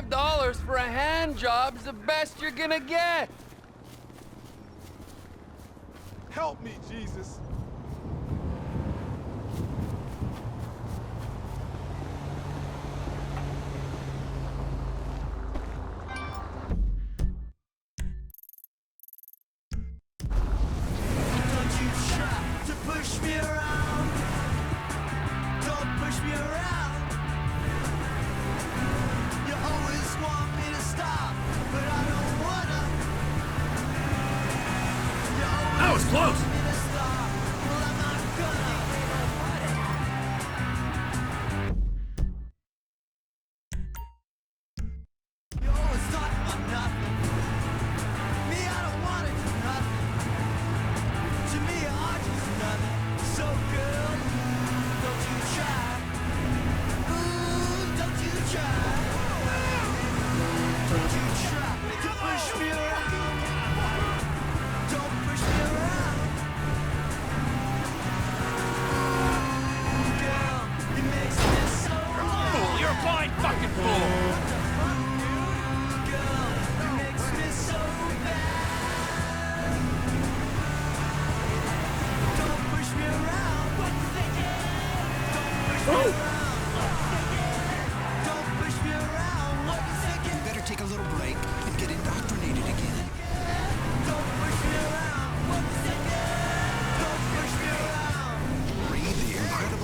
$5 for a hand job's the best you're gonna get. Help me, Jesus. That was close!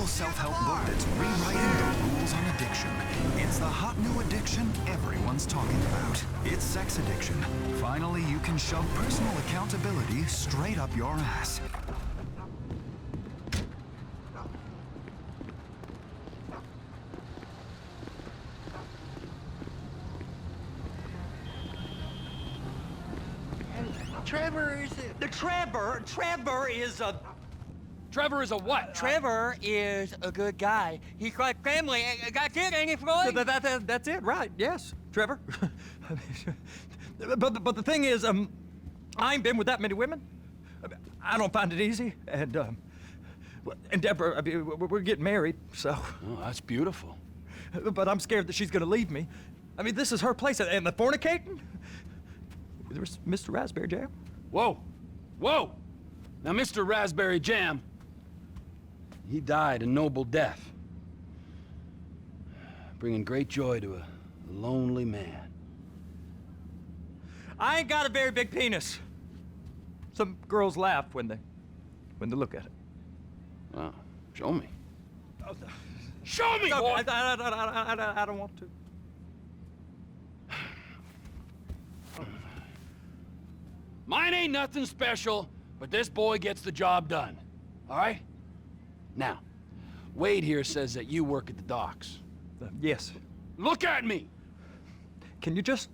Self-help book that's rewriting the rules on addiction. It's the hot new addiction everyone's talking about. It's sex addiction. Finally, you can shove personal accountability straight up your ass. Trevor is a... Trevor is a what? Trevor is a good guy. He's like family. Got kid, ain't he, Floyd? That's it, right? Yes, Trevor. but the thing is, I ain't been with that many women. I don't find it easy, and Deborah, I mean, we're getting married, so. Oh, that's beautiful. But I'm scared that she's gonna leave me. I mean, this is her place, and the fornicating. There's Mr. Raspberry Jam. Whoa, whoa! Now, Mr. Raspberry Jam. He died a noble death, bringing great joy to a lonely man. I ain't got a very big penis. Some girls laugh when they look at it. Wow, show me. Show me, no, boy! I don't want to. Mine ain't nothing special, but this boy gets the job done. All right? Now, Wade here says that you work at the docks. Yes. Look at me! Can you just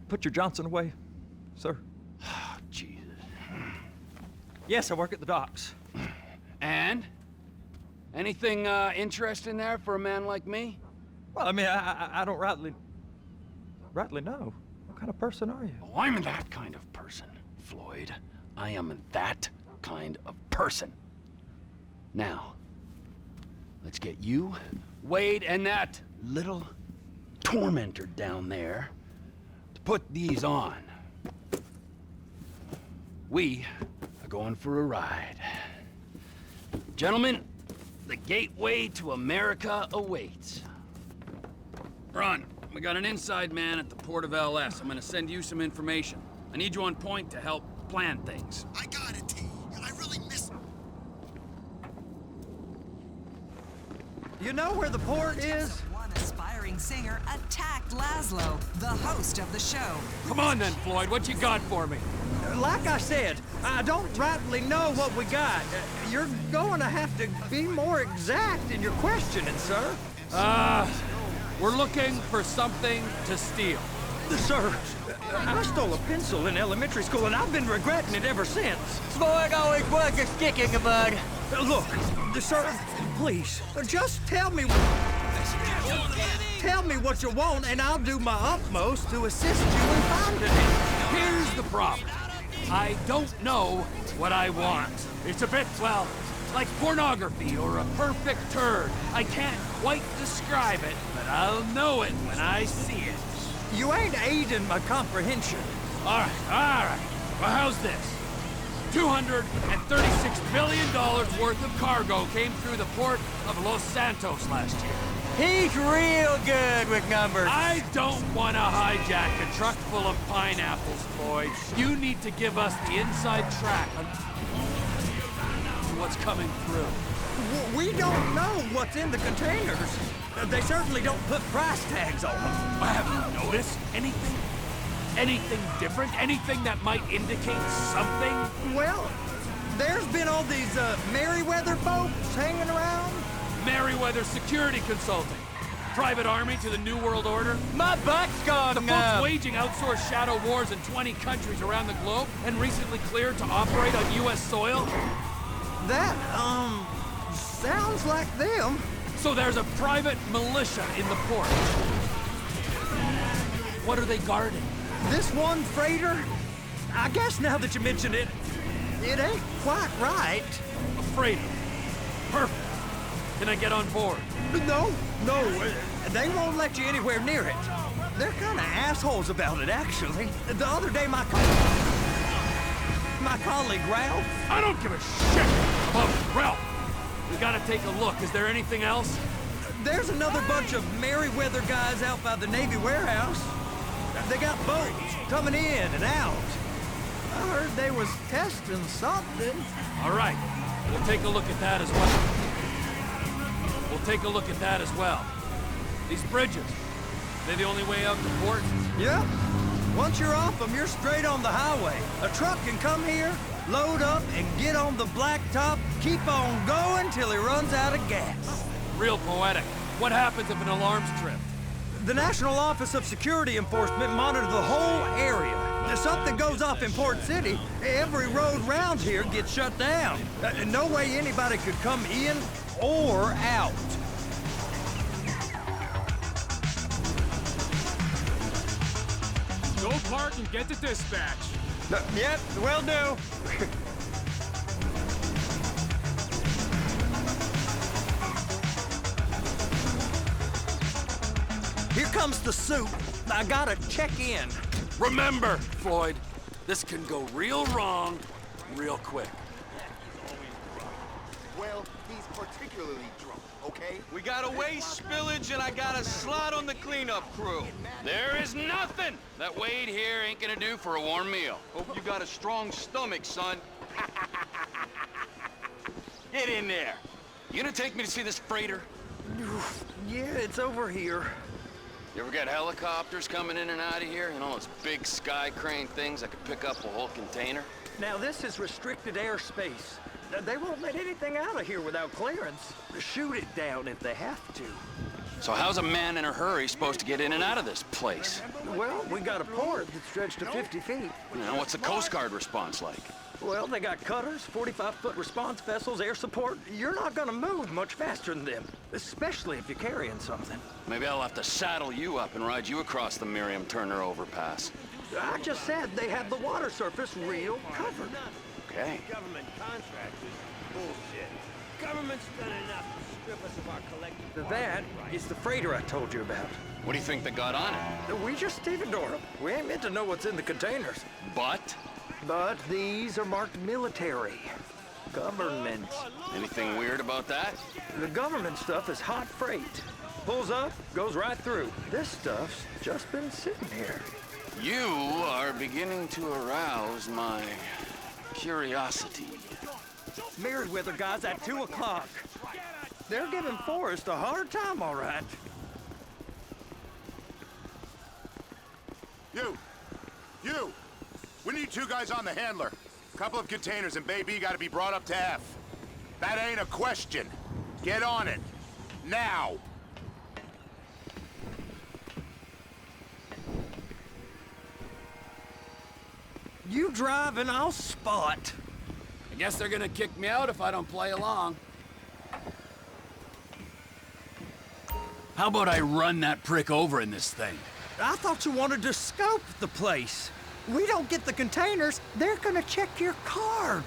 put your Johnson away, sir? Oh, Jesus. Yes, I work at the docks. And? Anything interesting there for a man like me? Well, I mean, I don't rightly know. What kind of person are you? Oh, I'm that kind of person, Floyd. I am that kind of person. Now, let's get you, Wade, and that little tormentor down there to put these on. We are going for a ride. Gentlemen, the gateway to America awaits. Ron, we got an inside man at the port of LS. I'm gonna send you some information. I need you on point to help plan things. I got it, T. I really miss... You know where the port is? One aspiring singer attacked Laszlo, the host of the show. Come on then, Floyd, what you got for me? Like I said, I don't rightly know what we got. You're going to have to be more exact in your questioning, sir. We're looking for something to steal. Sir, I stole a pencil in elementary school, and I've been regretting it ever since. Floyd always was a stick in the mud. Look, sir, please, just tell me what you want, and I'll do my utmost to assist you in finding it. Here's the problem. I don't know what I want. It's a bit, well, Like pornography or a perfect turd. I can't quite describe it, but I'll know it when I see it. You ain't aiding my comprehension. All right. Well, how's this? $236 million worth of cargo came through the port of Los Santos last year. He's real good with numbers. I don't want to hijack a truck full of pineapples, Floyd. You need to give us the inside track on what's coming through. We don't know what's in the containers. They certainly don't put price tags on them. Have you noticed anything? Anything different? Anything that might indicate something? Well, there's been all these Merryweather folks hanging around. Merryweather Security Consulting. Private army to the New World Order. My butt's gone The folks waging outsourced shadow wars in 20 countries around the globe and recently cleared to operate on U.S. soil. That, sounds like them. So there's a private militia in the port. What are they guarding? This one freighter, I guess now that you mention it, it ain't quite right. A freighter. Perfect. Can I get on board? No, they won't let you anywhere near it. They're kind of assholes about it, actually. The other day, my colleague, Ralph... I don't give a shit about Ralph. We gotta take a look. Is there anything else? There's another bunch of Merryweather guys out by the Navy warehouse. They got boats coming in and out. I heard they was testing something. All right. We'll take a look at that as well. These bridges, they the only way out to port? Yeah. Once you're off them, you're straight on the highway. A truck can come here, load up, and get on the blacktop, keep on going till he runs out of gas. Real poetic. What happens if an alarm's tripped? The National Office of Security Enforcement monitors the whole area. If something goes off in Port City, every road round here gets shut down. No way anybody could come in or out. Go park and get to dispatch. Yep, will do. Here comes the soup. I gotta check in. Remember, Floyd, this can go real wrong real quick. Well, he's particularly drunk, okay? We got a waste spillage and I got a slot on the cleanup crew. There is nothing that Wade here ain't gonna do for a warm meal. Hope you got a strong stomach, son. Get in there. You gonna take me to see this freighter? Yeah, it's over here. You ever got helicopters coming in and out of here? You know, those big sky crane things that could pick up a whole container? Now, this is restricted airspace. They won't let anything out of here without clearance. Shoot it down if they have to. So how's a man in a hurry supposed to get in and out of this place? Well, we got a port that's stretched to 50 feet. You know, what's the Coast Guard response like? Well, they got cutters, 45-foot response vessels, air support. You're not gonna move much faster than them, especially if you're carrying something. Maybe I'll have to saddle you up and ride you across the Miriam Turner overpass. I just said they have the water surface real covered. Okay. Government contractors, bullshit. Government's done enough to strip us of our collective... That is the freighter I told you about. What do you think they got on it? We just stevedore them. We ain't meant to know what's in the containers. But? But these are marked military. Government. Anything weird about that? The government stuff is hot freight. Pulls up, goes right through. This stuff's just been sitting here. You are beginning to arouse my curiosity. Merryweather guys at 2 o'clock. They're giving Forrest a hard time, all right. You! We need 2 guys on the handler. Couple of containers and Baby gotta be brought up to F. That ain't a question. Get on it. Now! You drive and I'll spot. I guess they're gonna kick me out if I don't play along. How about I run that prick over in this thing? I thought you wanted to scope the place. We don't get the containers, they're gonna check your card.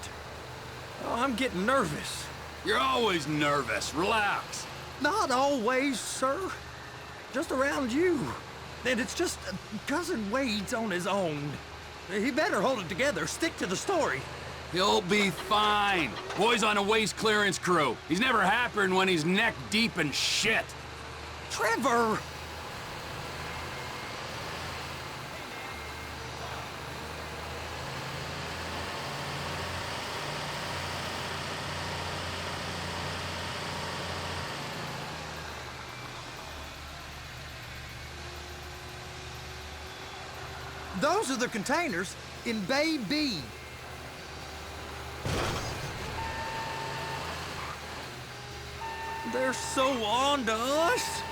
Oh, I'm getting nervous. You're always nervous. Relax. Not always, sir. Just around you. And it's just Cousin Wade's on his own. He better hold it together. Stick to the story. He'll be fine. Boy's on a waste clearance crew. He's never happier than when he's neck deep in shit. Trevor! Those are the containers in Bay B. They're so on to us.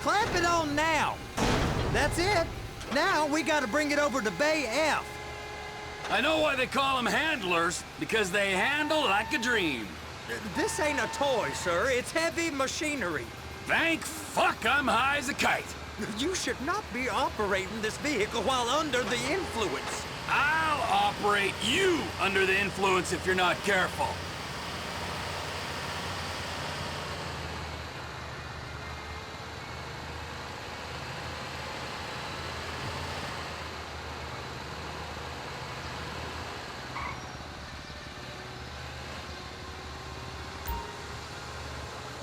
Clamp it on now. That's it. Now we gotta bring it over to Bay F. I know why they call them handlers, because they handle like a dream. This ain't a toy, sir. It's heavy machinery. Thank fuck I'm high as a kite. You should not be operating this vehicle while under the influence. I'll operate you under the influence if you're not careful.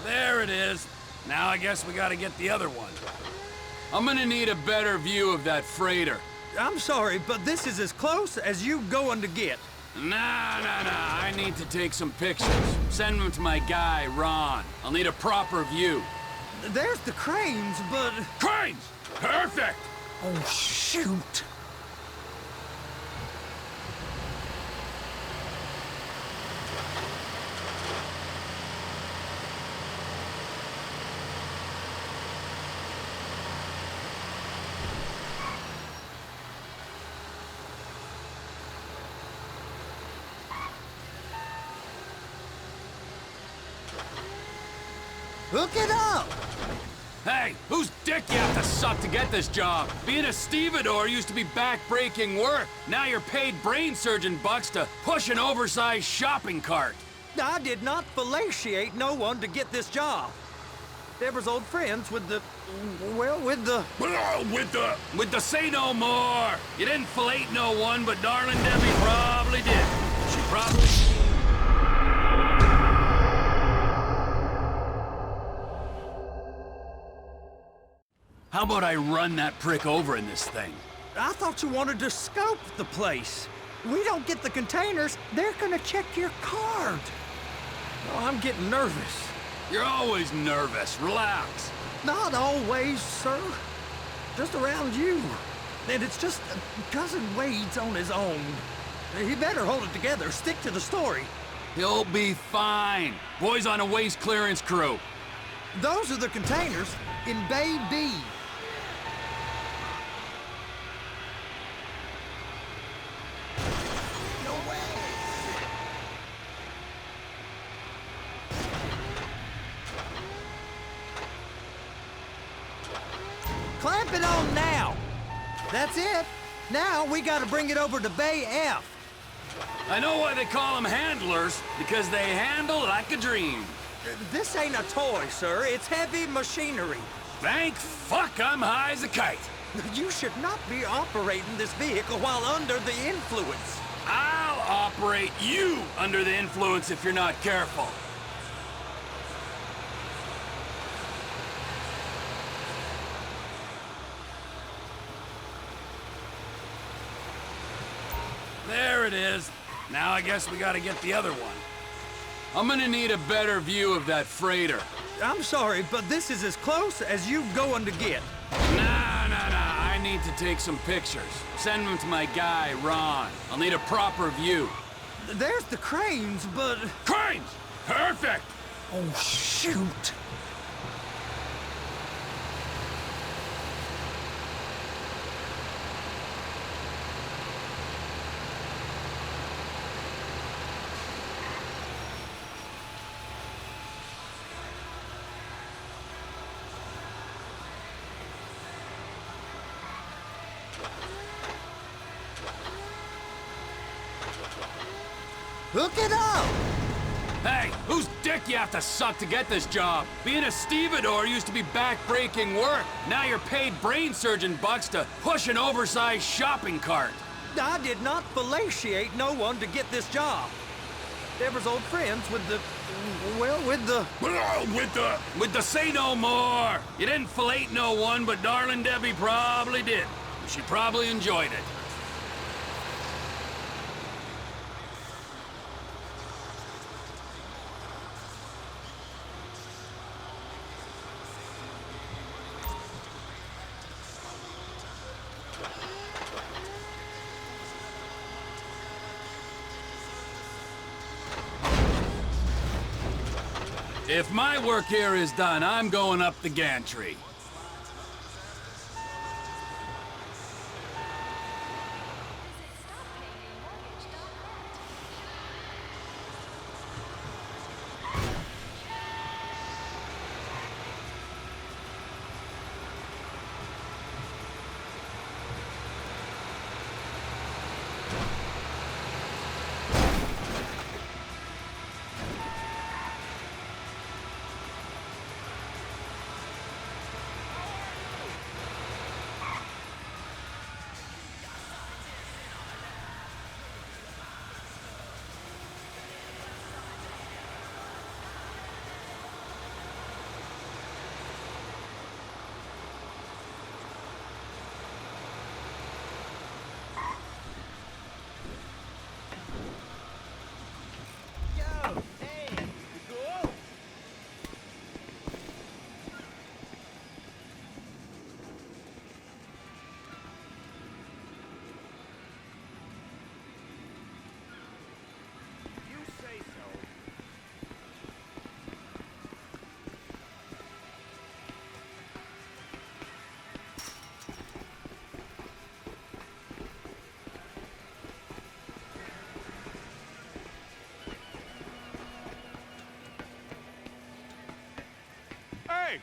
There it is. Now I guess we gotta get the other one. I'm gonna need a better view of that freighter. I'm sorry, but this is as close as you going to get. Nah. I need to take some pictures. Send them to my guy, Ron. I'll need a proper view. There's the cranes, but... Cranes! Perfect! Oh, shoot. Hook it up! Hey, whose dick you have to suck to get this job? Being a stevedore used to be back-breaking work. Now you're paid brain surgeon bucks to push an oversized shopping cart. I did not fellatiate no one to get this job. Deborah's old friends with the... well, with the... With the say no more. You didn't fillet no one, but darling Debbie probably did. She probably... How about I run that prick over in this thing? I thought you wanted to scope the place. We don't get the containers, they're gonna check your card. Oh, I'm getting nervous. You're always nervous. Relax. Not always, sir. Just around you. And it's just Cousin Wade's on his own. He better hold it together. Stick to the story. He'll be fine. Boy's on a waste clearance crew. Those are the containers in Bay B. Clamp it on now. That's it. Now we gotta bring it over to Bay F. I know why they call them handlers, because they handle like a dream. This ain't a toy, sir. It's heavy machinery. Thank fuck I'm high as a kite. You should not be operating this vehicle while under the influence. I'll operate you under the influence if you're not careful. There it is. Now I guess we gotta get the other one. I'm gonna need a better view of that freighter. I'm sorry, but this is as close as you going to get. Nah. I need to take some pictures. Send them to my guy, Ron. I'll need a proper view. There's the cranes, but... Cranes! Perfect! Oh, shoot. Hook it up! Hey, whose dick you have to suck to get this job? Being a stevedore used to be back-breaking work. Now you're paid brain surgeon bucks to push an oversized shopping cart. I did not fellatiate no one to get this job. Deborah's old friends with the... well, with the... With the say no more. You didn't fillet no one, but darling Debbie probably did. She probably enjoyed it. If my work here is done, I'm going up the gantry. Hey,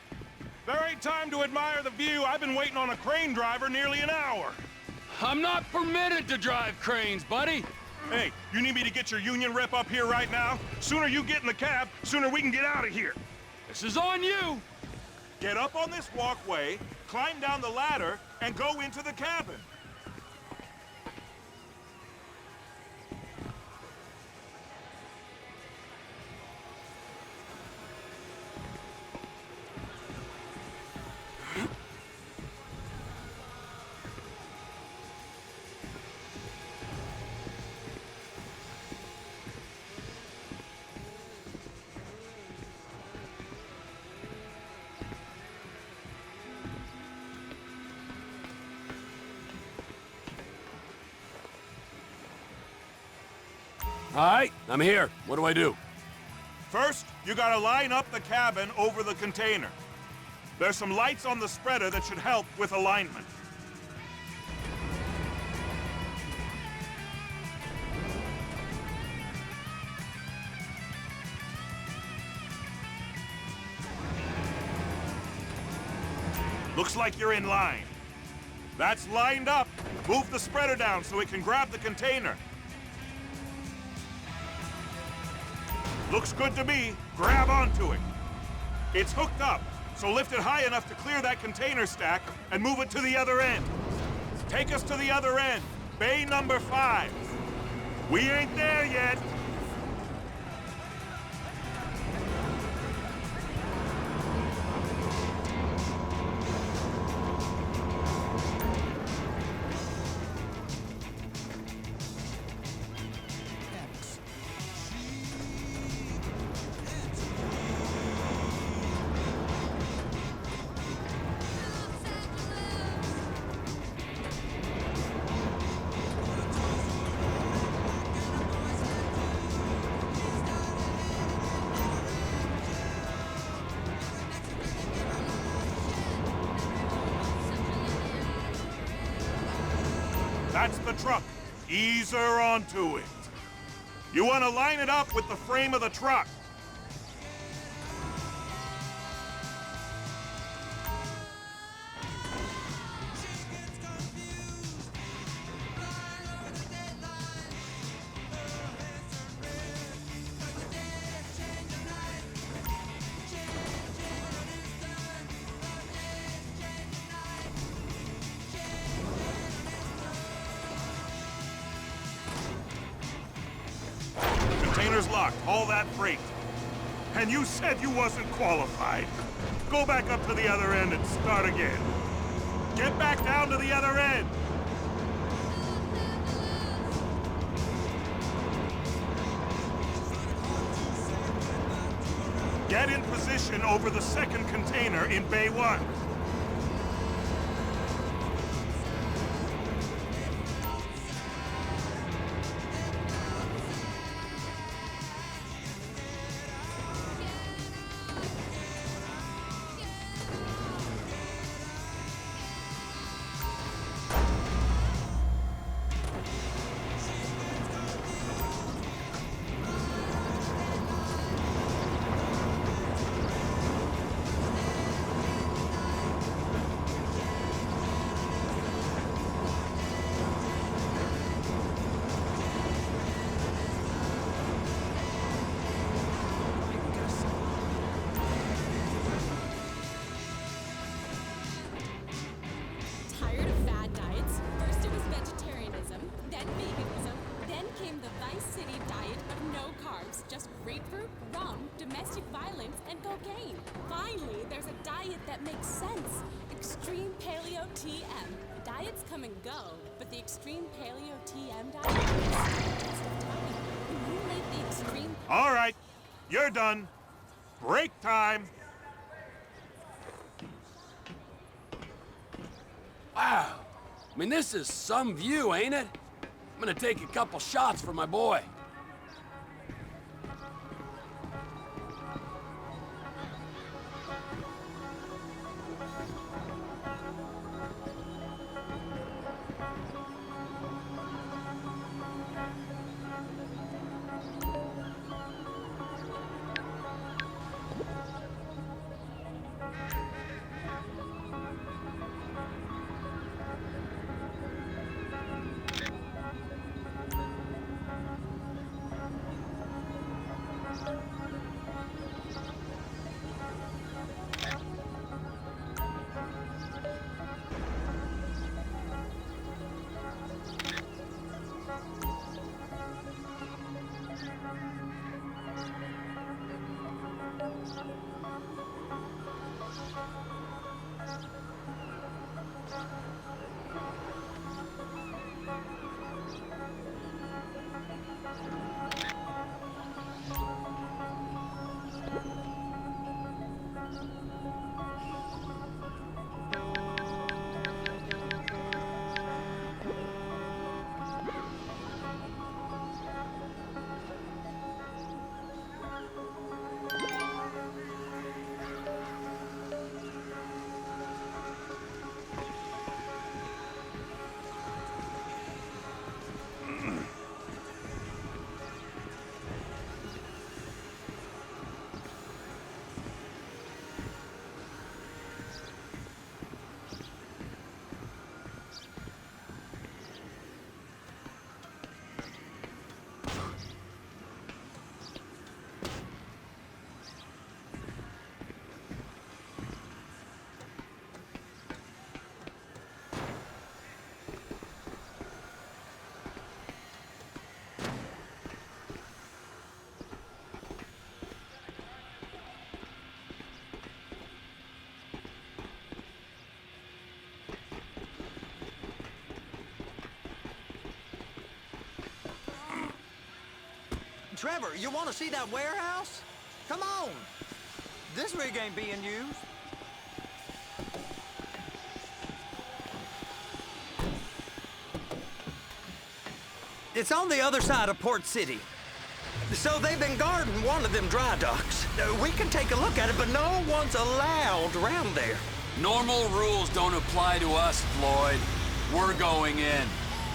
there ain't time to admire the view. I've been waiting on a crane driver nearly an hour. I'm not permitted to drive cranes, buddy. Hey, you need me to get your union rep up here right now? Sooner you get in the cab, sooner we can get out of here. This is on you. Get up on this walkway, climb down the ladder, and go into the cabin. All right, I'm here. What do I do? First, you gotta line up the cabin over the container. There's some lights on the spreader that should help with alignment. Looks like you're in line. That's lined up. Move the spreader down so it can grab the container. Looks good to me. Grab onto it. It's hooked up, so lift it high enough to clear that container stack and move it to the other end. Take us to the other end, bay number 5. We ain't there yet. That's the truck. Ease her onto it. You want to line it up with the frame of the truck. container's locked. Haul that freight. And you said you wasn't qualified. Go back up to the other end and start again. Get back down to the other end. Get in position over the second container in Bay 1. Tired of fad diets? First it was vegetarianism, then veganism, then came the Vice City diet of no carbs, just grapefruit, rum, domestic violence, and cocaine. Finally, there's a diet that makes sense. Extreme Paleo TM. Diets come and go, but the Extreme Paleo TM diet is the test of time. When you live the extreme... All right, you're done. Break time. Wow. I mean, this is some view, ain't it? I'm gonna take a couple shots for my boy. Trevor, you want to see that warehouse? Come on. This rig ain't being used. It's on the other side of Port City. So they've been guarding one of them dry docks. We can take a look at it, but no one's allowed around there. Normal rules don't apply to us, Floyd. We're going in.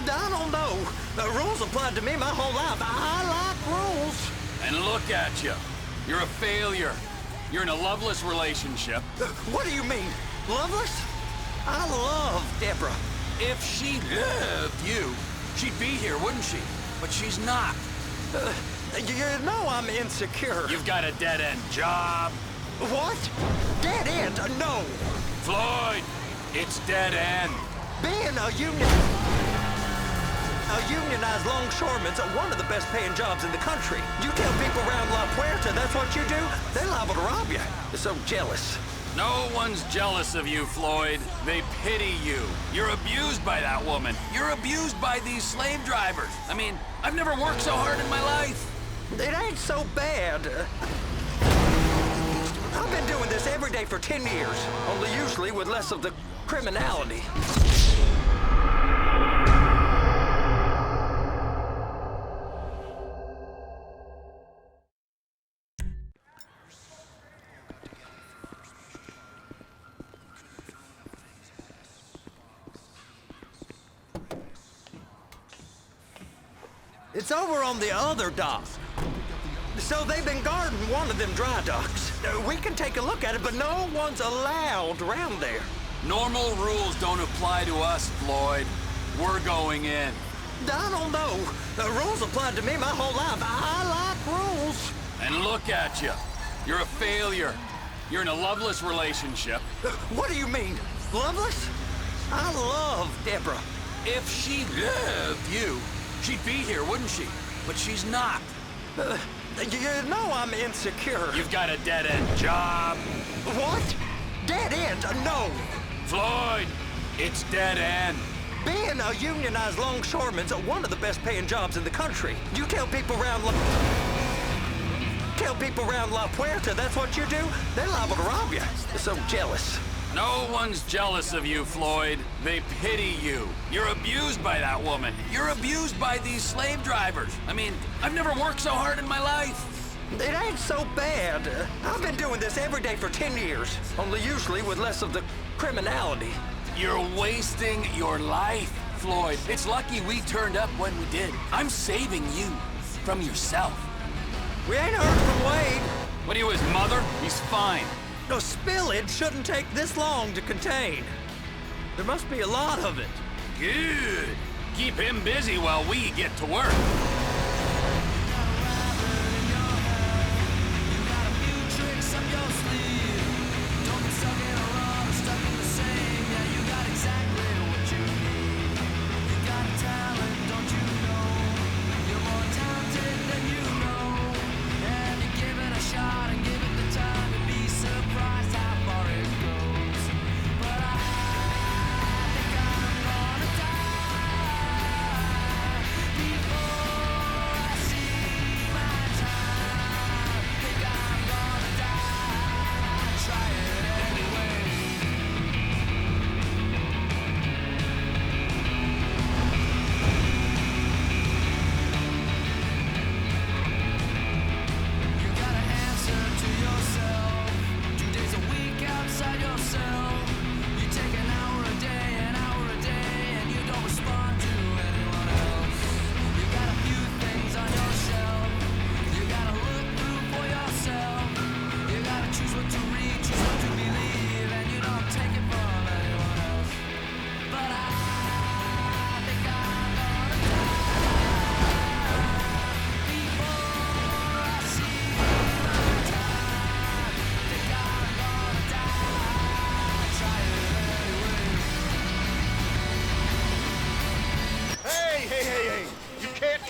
I don't know. The rules applied to me my whole life. I like rules. And look at you. You're a failure. You're in a loveless relationship. What do you mean? Loveless? I love Deborah. If she loved you, she'd be here, wouldn't she? But she's not. You know I'm insecure. You've got a dead-end job. What? Dead end? No. Floyd, it's dead end. Being a union... Unionized longshoremen's one of the best paying jobs in the country. You tell people around La Puerta that's what you do, they're liable to rob you. They're so jealous. No one's jealous of you, Floyd. They pity you. You're abused by that woman. You're abused by these slave drivers. I mean, I've never worked so hard in my life. It ain't so bad. I've been doing this every day for 10 years, only usually with less of the criminality. It's over on the other dock. So they've been guarding one of them dry docks. We can take a look at it, but no one's allowed around there. Normal rules don't apply to us, Floyd. We're going in. I don't know. The rules applied to me my whole life. I like rules. And look at you. You're a failure. You're in a loveless relationship. What do you mean? Loveless? I love Deborah. If she loved you, she'd be here, wouldn't she? But she's not. You know I'm insecure. You've got a dead-end job. What? Dead end? No. Floyd, it's dead end. Being a unionized longshoreman's one of the best paying jobs in the country. You tell people around La Puerta that's what you do, they're liable to rob you. They're so jealous. No one's jealous of you, Floyd. They pity you. You're abused by that woman. You're abused by these slave drivers. I mean, I've never worked so hard in my life. It ain't so bad. I've been doing this every day for 10 years, only usually with less of the criminality. You're wasting your life, Floyd. It's lucky we turned up when we did. I'm saving you from yourself. We ain't heard from Wade. What are you, his mother? He's fine. No, spillage shouldn't take this long to contain. There must be a lot of it. Good. Keep him busy while we get to work.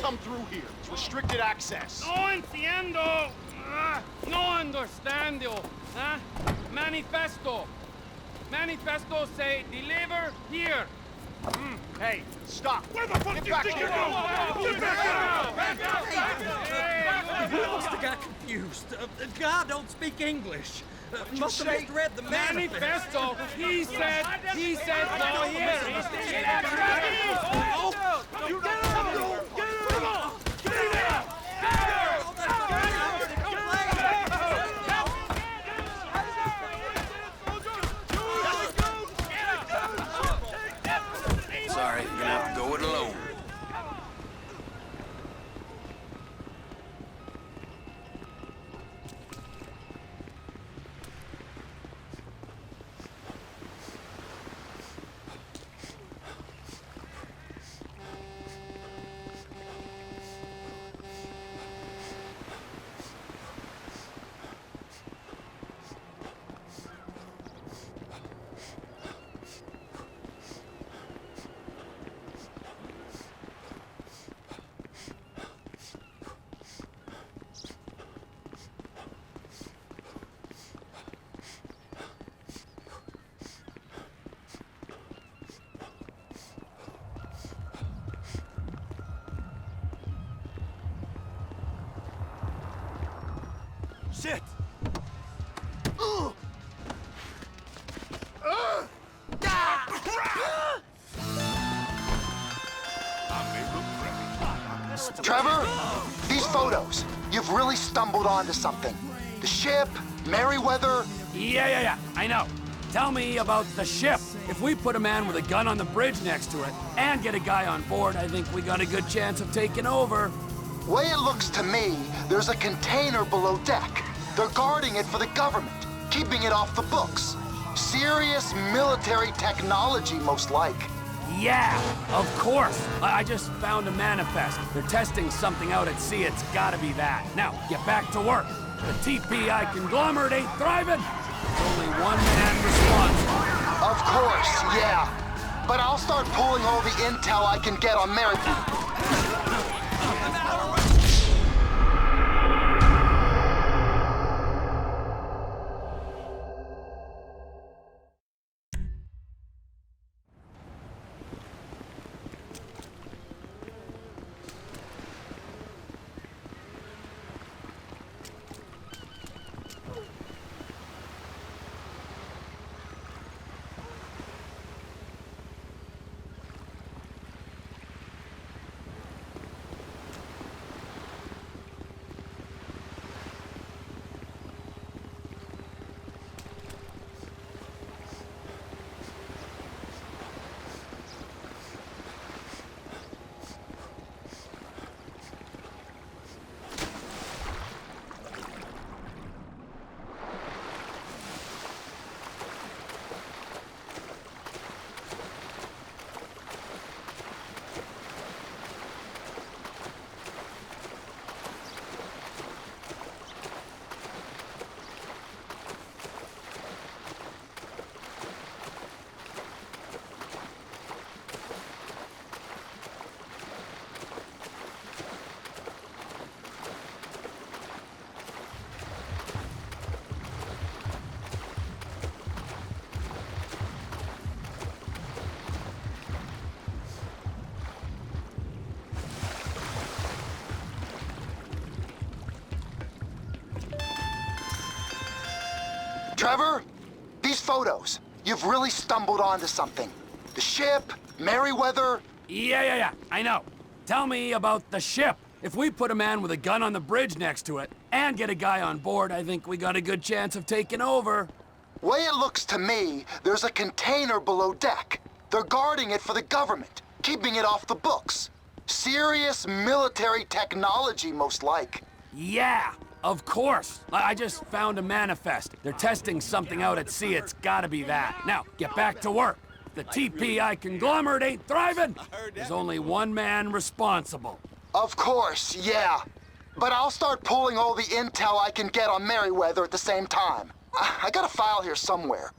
Come through here. It's restricted access. No entiendo. No understando. Manifesto. Manifesto say deliver here. Hey, stop. Where the fuck do you think you're going? Get back up! We must have got confused. God don't speak English. Must have misread the Manifesto. He said go here. Sorry, you're gonna have to go it alone. Shit! Trevor, these photos, you've really stumbled onto something. The ship, Merryweather. Yeah, I know. Tell me about the ship. If we put a man with a gun on the bridge next to it and get a guy on board, I think we got a good chance of taking over. Way it looks to me, there's a container below deck. They're guarding it for the government, keeping it off the books. Serious military technology, most like. Yeah, of course. I just found a manifest. They're testing something out at sea. It's gotta be that. Now, get back to work. The TPI conglomerate ain't thriving. There's only one man responsible. Of course, yeah. But I'll start pulling all the intel I can get on Merryweather. Trevor, these photos, you've really stumbled onto something. The ship, Merryweather. Yeah, I know. Tell me about the ship. If we put a man with a gun on the bridge next to it and get a guy on board, I think we got a good chance of taking over. Way it looks to me, there's a container below deck. They're guarding it for the government, keeping it off the books. Serious military technology, most like. Yeah, of course. I just found a manifest. They're testing something out at sea. It's gotta be that. Now, get back to work. The TPI conglomerate ain't thriving. There's only one man responsible. Of course, yeah. But I'll start pulling all the intel I can get on Merryweather at the same time. I got a file here somewhere.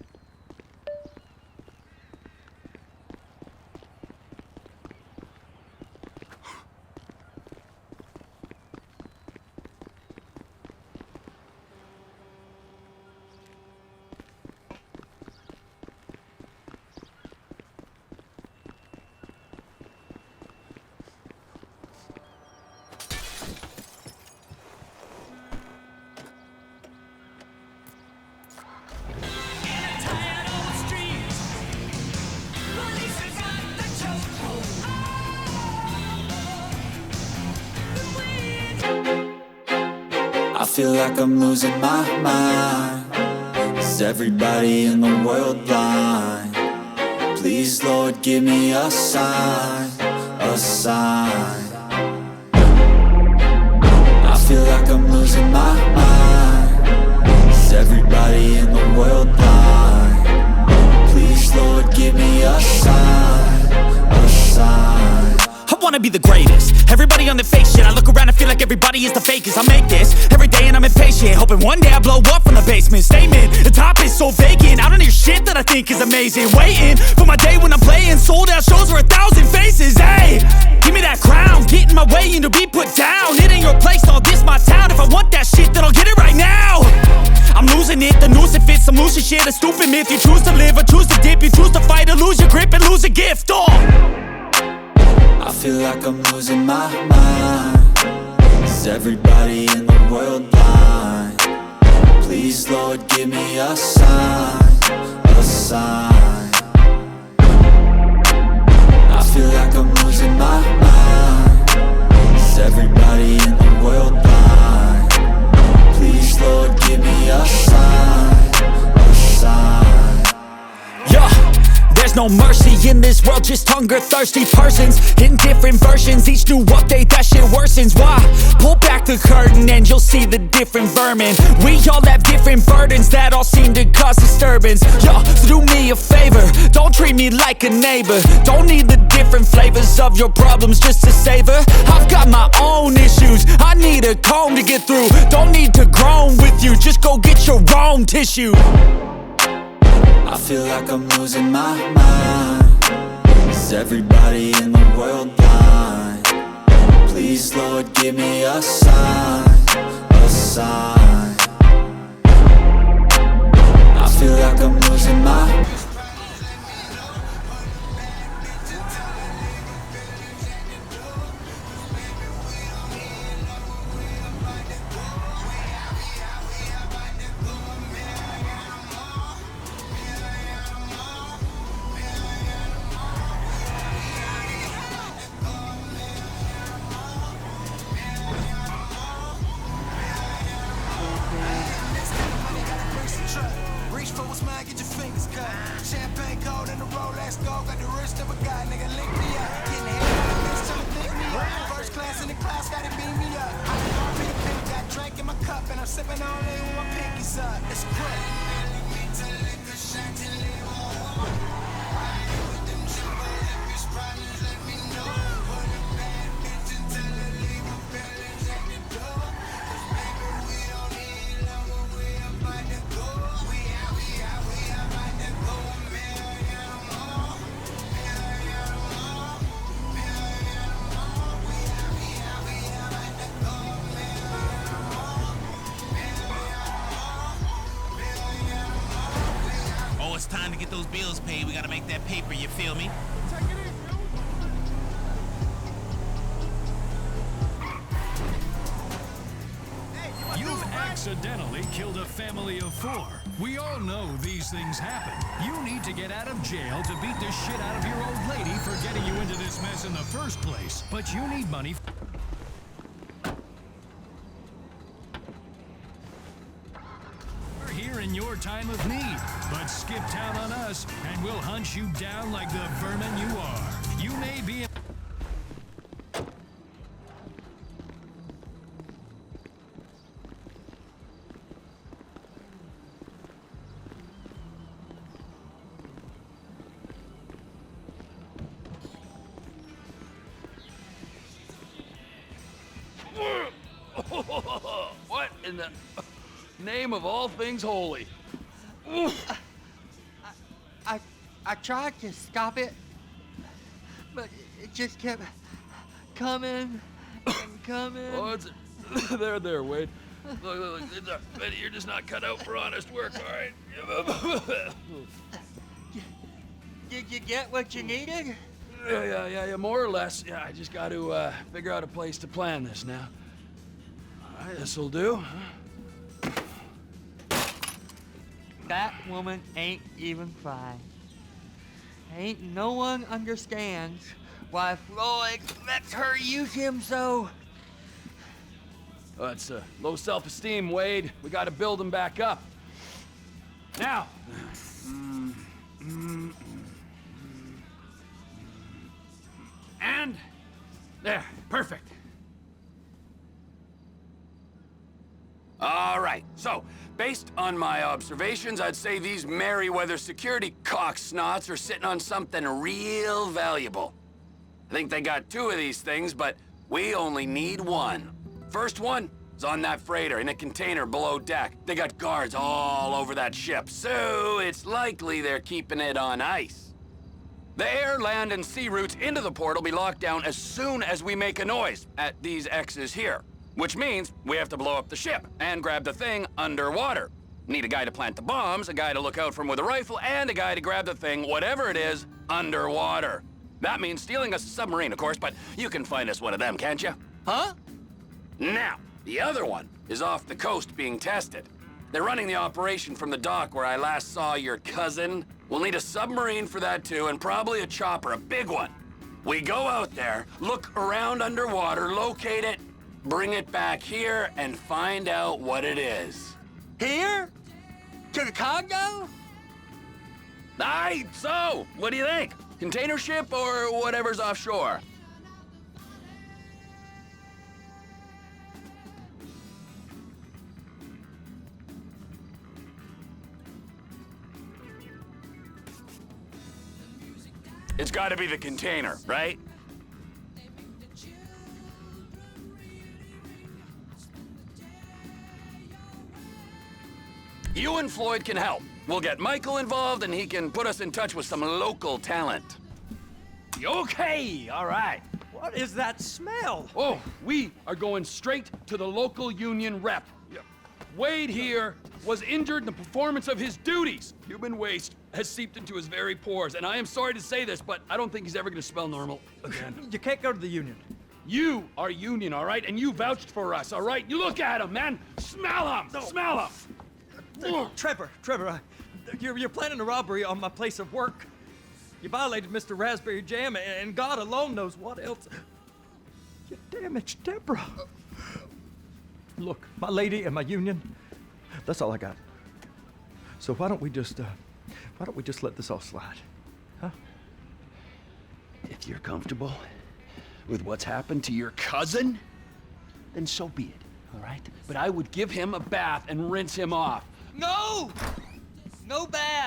I feel like I'm losing my mind. Is everybody in the world blind? Please, Lord, give me a sign, a sign. I feel like I'm losing my mind. Is everybody in the world blind? Please, Lord, give me a sign, a sign. I wanna be the greatest. Everybody on the fake shit. I look around and feel like everybody is the fakest. I make this every day and I'm impatient, hoping one day I blow up from the basement. Statement, the top is so vacant. I don't hear shit that I think is amazing. Waiting for my day when I'm playing sold out shows for 1,000 faces. Hey, give me that crown, get in my way and to be put down. It ain't your place, all this my town. If I want that shit, then I'll get it right now. I'm losing it, the noose it fits. I'm losing shit, a stupid myth. You choose to live or choose to dip. You choose to fight or lose your grip and lose a gift. I feel like I'm losing my mind. Is everybody in the world blind? Please, Lord, give me a sign, a sign. I feel like I'm losing my mind. Is everybody in the world blind? Please, Lord, give me a sign, a sign. Yeah. There's no mercy in this world, just hunger-thirsty persons in different versions. Each new update, that shit worsens. Why? Pull back the curtain and you'll see the different vermin. We all have different burdens that all seem to cause disturbance. Yo, so do me a favor, don't treat me like a neighbor. Don't need the different flavors of your problems just to savor. I've got my own issues, I need a comb to get through. Don't need to groan with you, just go get your own tissue. I feel like I'm losing my mind. Is everybody in the world blind? Please, Lord, give me a sign, a sign. I feel like I'm losing my mind. Time to get those bills paid. We gotta make that paper, you feel me? You've accidentally killed a family of 4. We all know these things happen. You need to get out of jail to beat the shit out of your old lady for getting you into this mess in the first place. But you need money. Here in your time of need, but skip town on us and we'll hunt you down like the vermin you are. You may be What in the name of all things holy? I tried to stop it, but it just kept coming and coming. Oh, it's there, Wade. Look, Betty, you're just not cut out for honest work, all right? Did you get what you needed? Yeah, more or less. Yeah, I just got to figure out a place to plan this now. All right, this'll do. That woman ain't even fine. Ain't no one understands why Floyd lets her use him so. Oh, it's low self-esteem, Wade. We got to build him back up. Now. And there, perfect. All right, so based on my observations, I'd say these Merryweather security cocksnots are sitting on something real valuable. I think they got 2 of these things, but we only need 1. First one is on that freighter in a container below deck. They got guards all over that ship, so it's likely they're keeping it on ice. The air, land, and sea routes into the port will be locked down as soon as we make a noise at these X's here. Which means we have to blow up the ship and grab the thing underwater. Need a guy to plant the bombs, a guy to look out for him with a rifle, and a guy to grab the thing, whatever it is, underwater. That means stealing us a submarine, of course, but you can find us one of them, can't you? Huh? Now, the other one is off the coast being tested. They're running the operation from the dock where I last saw your cousin. We'll need a submarine for that too, and probably a chopper, a big one. We go out there, look around underwater, locate it, bring it back here, and find out what it is. Here? To the Congo? Aye, so, what do you think? Container ship or whatever's offshore? It's gotta be the container, right? You and Floyd can help. We'll get Michael involved and he can put us in touch with some local talent. Okay, all right. What is that smell? Oh, we are going straight to the local union rep. Wade here was injured in the performance of his duties. Human waste has seeped into his very pores, and I am sorry to say this, but I don't think he's ever gonna smell normal again. You can't go to the union. You are union, all right? And you vouched for us, all right? You look at him, man. Smell him! No. Smell him! Trevor, you're planning a robbery on my place of work. You violated Mr. Raspberry Jam, and God alone knows what else. You damaged Deborah. Look, my lady and my union, that's all I got. So why don't we just let this all slide, huh? If you're comfortable with what's happened to your cousin, then so be it, all right? But I would give him a bath and rinse him off. No! No bath!